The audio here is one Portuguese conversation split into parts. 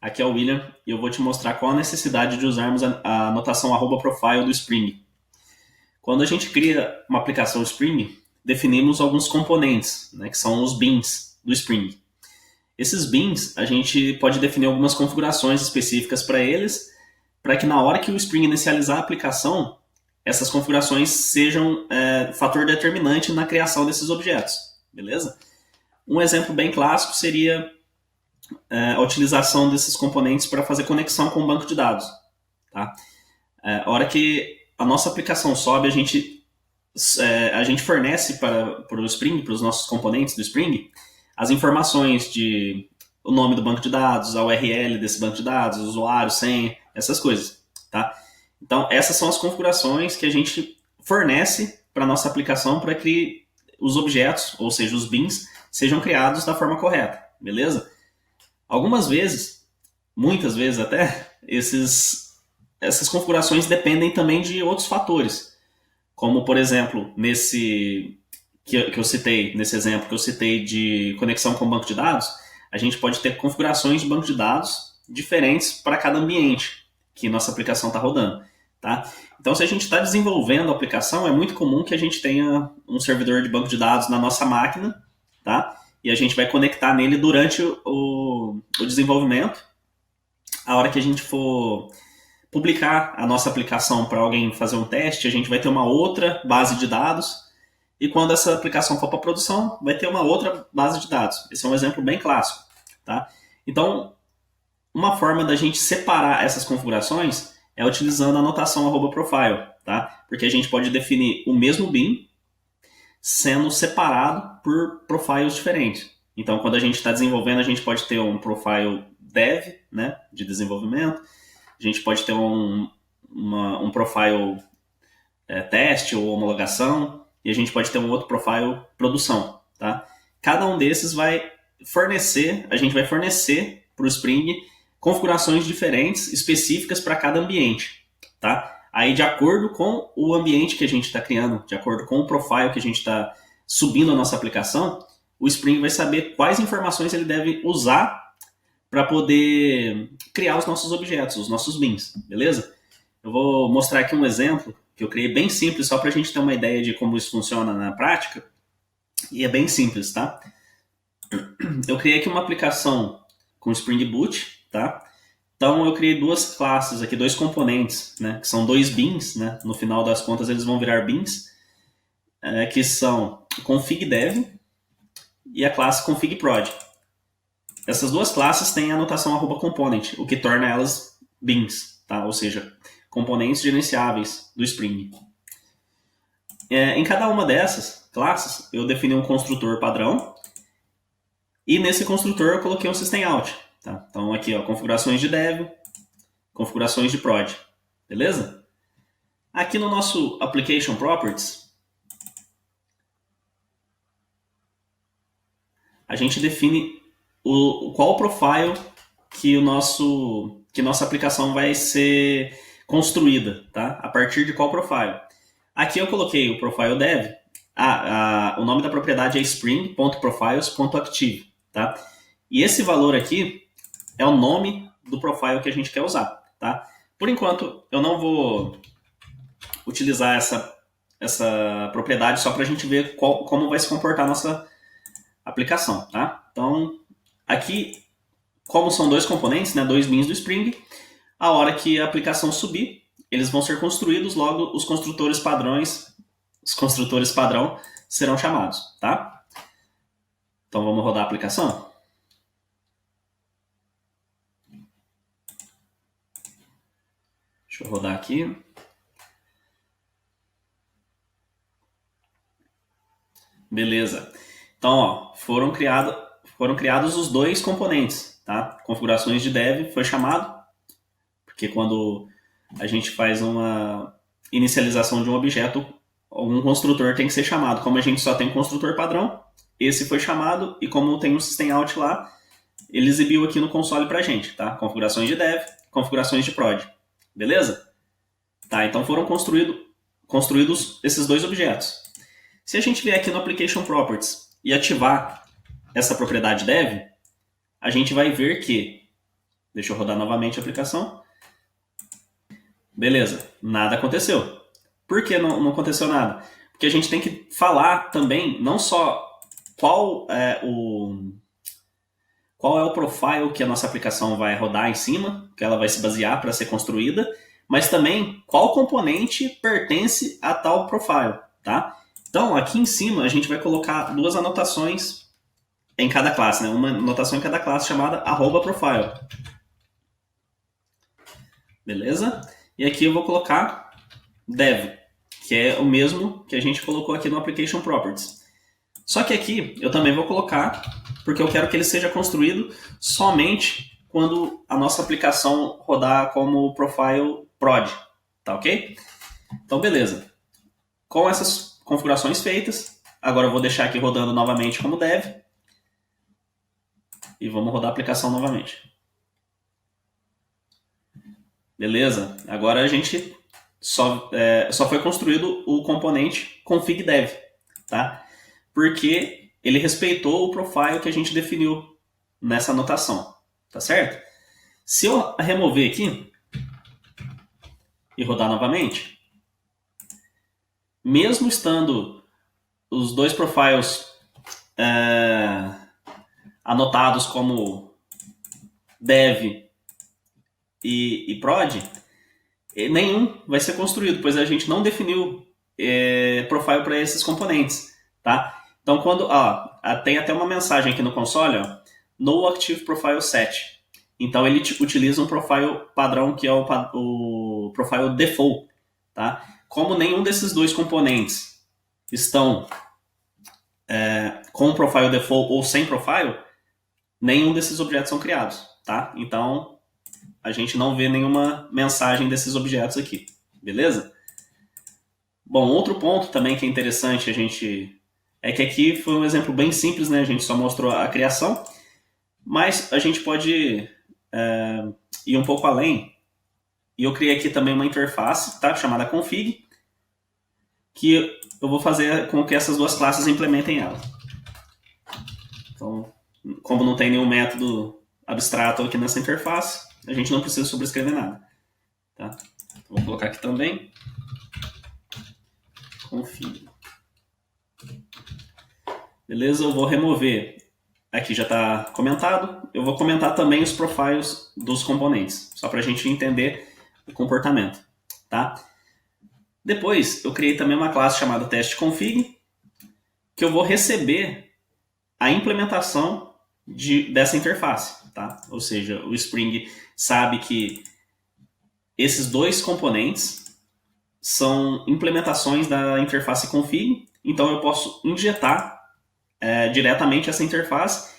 Aqui é o William e eu vou te mostrar qual a necessidade de usarmos a anotação @profile do Spring. Quando a gente cria uma aplicação Spring, definimos alguns componentes, né, que são os beans do Spring. Esses beans, a gente pode definir algumas configurações específicas para eles, para que na hora que o Spring inicializar a aplicação, essas configurações sejam fator determinante na criação desses objetos, beleza? Um exemplo bem clássico seria a utilização desses componentes para fazer conexão com o banco de dados. Tá? A hora que a nossa aplicação sobe, a gente fornece para o Spring, para os nossos componentes do Spring, as informações de o nome do banco de dados, a URL desse banco de dados, usuário, senha, essas coisas. Tá? Então, essas são as configurações que a gente fornece para a nossa aplicação para que os objetos, ou seja, os beans, sejam criados da forma correta, beleza? Algumas vezes, muitas vezes até, essas configurações dependem também de outros fatores, como, por exemplo, nesse que eu citei, nesse exemplo que eu citei de conexão com o banco de dados, a gente pode ter configurações de banco de dados diferentes para cada ambiente que nossa aplicação está rodando. Tá? Então, se a gente está desenvolvendo a aplicação, é muito comum que a gente tenha um servidor de banco de dados na nossa máquina, tá? E a gente vai conectar nele durante o desenvolvimento. A hora que a gente for publicar a nossa aplicação para alguém fazer um teste, a gente vai ter uma outra base de dados. E quando essa aplicação for para produção, vai ter uma outra base de dados. Esse é um exemplo bem clássico. Tá? Então, uma forma da gente separar essas configurações é utilizando a anotação @profile, tá? Porque a gente pode definir o mesmo bean sendo separado por profiles diferentes. Então, quando a gente está desenvolvendo, a gente pode ter um profile dev, né, de desenvolvimento, a gente pode ter um profile teste ou homologação, e a gente pode ter um outro profile produção. Tá? Cada um desses a gente vai fornecer para o Spring configurações diferentes, específicas para cada ambiente. Tá? Aí, de acordo com o ambiente que a gente está criando, de acordo com o profile que a gente está subindo a nossa aplicação, o Spring vai saber quais informações ele deve usar para poder criar os nossos objetos, os nossos beans, beleza? Eu vou mostrar aqui um exemplo que eu criei bem simples, só para a gente ter uma ideia de como isso funciona na prática. E é bem simples, tá? Eu criei aqui uma aplicação com Spring Boot, tá? Então, eu criei duas classes aqui, dois componentes, né, que são dois beans, né, no final das contas eles vão virar beans, que são o config_dev e a classe config_prod. Essas duas classes têm a anotação @component, o que torna elas beans, tá? Ou seja, componentes gerenciáveis do Spring. Em cada uma dessas classes, eu defini um construtor padrão e nesse construtor eu coloquei um system_out. Tá? Então, aqui, ó, configurações de dev, configurações de prod. Beleza? Aqui no nosso Application Properties, a gente define qual o profile que nossa aplicação vai ser construída. Tá? A partir de qual profile. Aqui eu coloquei o profile dev. O nome da propriedade é spring.profiles.active. Tá? E esse valor aqui é o nome do profile que a gente quer usar, tá? Por enquanto, eu não vou utilizar essa propriedade só para a gente ver como vai se comportar a nossa aplicação, tá? Então, aqui, como são dois componentes, né, dois beans do Spring, a hora que a aplicação subir, eles vão ser construídos, logo os construtores padrão serão chamados, tá? Então, vamos rodar a aplicação? Deixa eu rodar aqui. Beleza. Então, ó, foram criados os dois componentes, tá? Configurações de dev foi chamado, porque quando a gente faz uma inicialização de um objeto, algum construtor tem que ser chamado. Como a gente só tem um construtor padrão, esse foi chamado e como tem um system_out lá, ele exibiu aqui no console pra gente, tá? Configurações de dev, configurações de prod. Beleza? Tá, então foram construídos esses dois objetos. Se a gente vier aqui no Application Properties e ativar essa propriedade dev, a gente vai ver que Deixa eu rodar novamente a aplicação. Beleza, nada aconteceu. Por que não aconteceu nada? Porque a gente tem que falar também, não só qual é o profile que a nossa aplicação vai rodar em cima, que ela vai se basear para ser construída, mas também qual componente pertence a tal profile, tá? Então, aqui em cima, a gente vai colocar duas anotações em cada classe, né? Uma anotação em cada classe chamada @profile. Beleza? E aqui eu vou colocar dev, que é o mesmo que a gente colocou aqui no Application Properties. Só que aqui eu também vou colocar, porque eu quero que ele seja construído somente quando a nossa aplicação rodar como profile prod, tá ok? Então, beleza. Com essas configurações feitas, agora eu vou deixar aqui rodando novamente como dev e vamos rodar a aplicação novamente. Beleza? Agora a gente só foi construído o componente config dev, tá? Porque ele respeitou o profile que a gente definiu nessa anotação, tá certo? Se eu remover aqui e rodar novamente, mesmo estando os dois profiles anotados como dev e prod, nenhum vai ser construído, pois a gente não definiu profile para esses componentes, tá? Então, tem até uma mensagem aqui no console, ó, no active profile set. Então, ele utiliza um profile padrão, que é o profile default, tá? Como nenhum desses dois componentes estão com profile default ou sem profile, nenhum desses objetos são criados, tá? Então, a gente não vê nenhuma mensagem desses objetos aqui, beleza? Bom, outro ponto também que é interessante é que aqui foi um exemplo bem simples, né? A gente só mostrou a criação, mas a gente pode ir um pouco além. E eu criei aqui também uma interface, tá? Chamada config, que eu vou fazer com que essas duas classes implementem ela. Então, como não tem nenhum método abstrato aqui nessa interface, a gente não precisa sobrescrever nada. Tá? Vou colocar aqui também config. Beleza? Eu vou remover. Aqui já está comentado. Eu vou comentar também os profiles dos componentes, só para a gente entender o comportamento. Tá? Depois, eu criei também uma classe chamada testConfig, que eu vou receber a implementação dessa interface. Tá? Ou seja, o Spring sabe que esses dois componentes são implementações da interface config, então eu posso injetar diretamente essa interface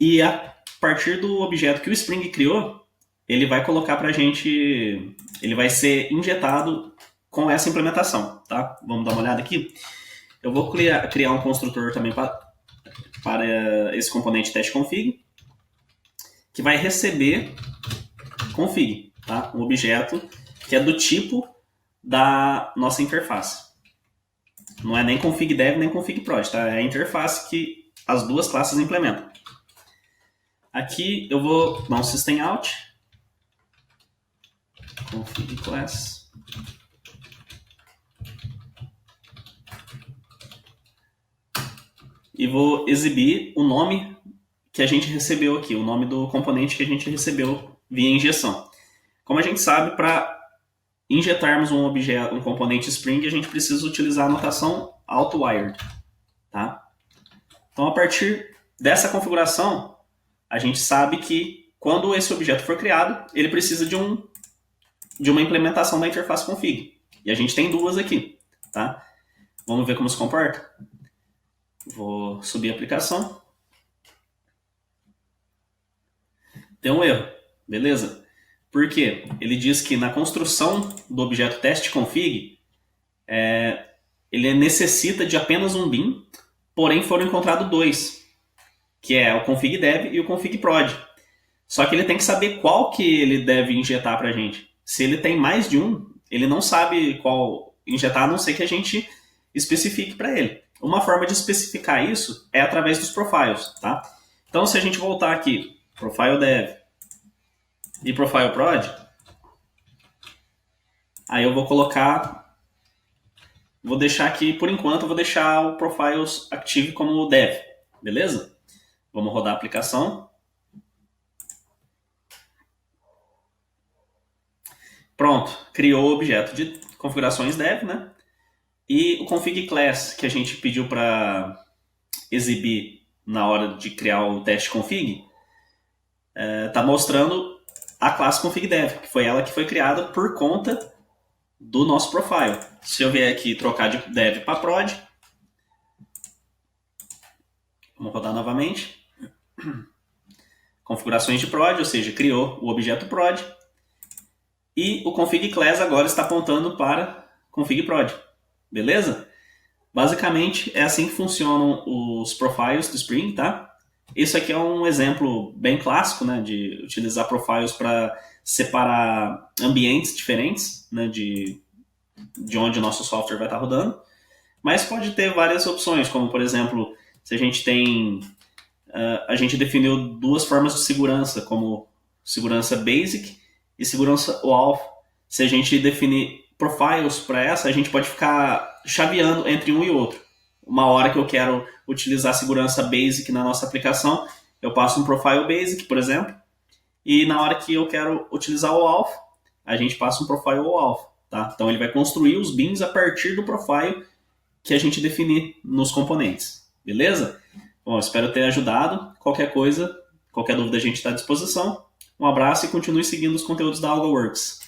e a partir do objeto que o Spring criou, ele vai colocar para a gente, ele vai ser injetado com essa implementação. Tá? Vamos dar uma olhada aqui. Eu vou criar um construtor também para esse componente testConfig, que vai receber config, tá? Um objeto que é do tipo da nossa interface. Não é nem config dev nem config prod, tá? É a interface que as duas classes implementam. Aqui eu vou dar um system out, config class, e vou exibir o nome que a gente recebeu aqui, o nome do componente que a gente recebeu via injeção. Como a gente sabe, para injetarmos um componente Spring, a gente precisa utilizar a notação auto-wired. Tá? Então, a partir dessa configuração, a gente sabe que quando esse objeto for criado, ele precisa de uma implementação da interface config. E a gente tem duas aqui. Tá? Vamos ver como se comporta? Vou subir a aplicação. Tem um erro, beleza? Por quê? Ele diz que na construção do objeto testConfig, ele necessita de apenas um bin, porém foram encontrados dois, que é o config dev e o config prod. Só que ele tem que saber qual que ele deve injetar para a gente. Se ele tem mais de um, ele não sabe qual injetar, a não ser que a gente especifique para ele. Uma forma de especificar isso é através dos profiles. Tá? Então, se a gente voltar aqui, profile dev, e Profile Prod, aí eu vou colocar, vou deixar aqui, por enquanto, eu vou deixar o Profiles Active como dev, beleza? Vamos rodar a aplicação. Pronto, criou o objeto de configurações dev, né? E o config class que a gente pediu para exibir na hora de criar o teste config, está mostrando a classe config dev, que foi ela que foi criada por conta do nosso profile. Se eu vier aqui trocar de dev para prod, vamos rodar novamente. Configurações de prod, ou seja, criou o objeto prod. E o config class agora está apontando para config prod. Beleza? Basicamente, é assim que funcionam os profiles do Spring, tá? Isso aqui é um exemplo bem clássico, né, de utilizar profiles para separar ambientes diferentes, né, de onde o nosso software vai estar rodando. Mas pode ter várias opções, como, por exemplo, se a gente tem... a gente definiu duas formas de segurança, como segurança basic e segurança OAuth. Se a gente definir profiles para essa, a gente pode ficar chaveando entre um e outro. Uma hora que eu quero utilizar segurança basic na nossa aplicação, eu passo um profile basic, por exemplo, e na hora que eu quero utilizar o OAuth, a gente passa um profile OAuth. Tá? Então ele vai construir os bins a partir do profile que a gente definir nos componentes. Beleza? Bom, espero ter ajudado. Qualquer coisa, qualquer dúvida a gente está à disposição. Um abraço e continue seguindo os conteúdos da AlgoWorks.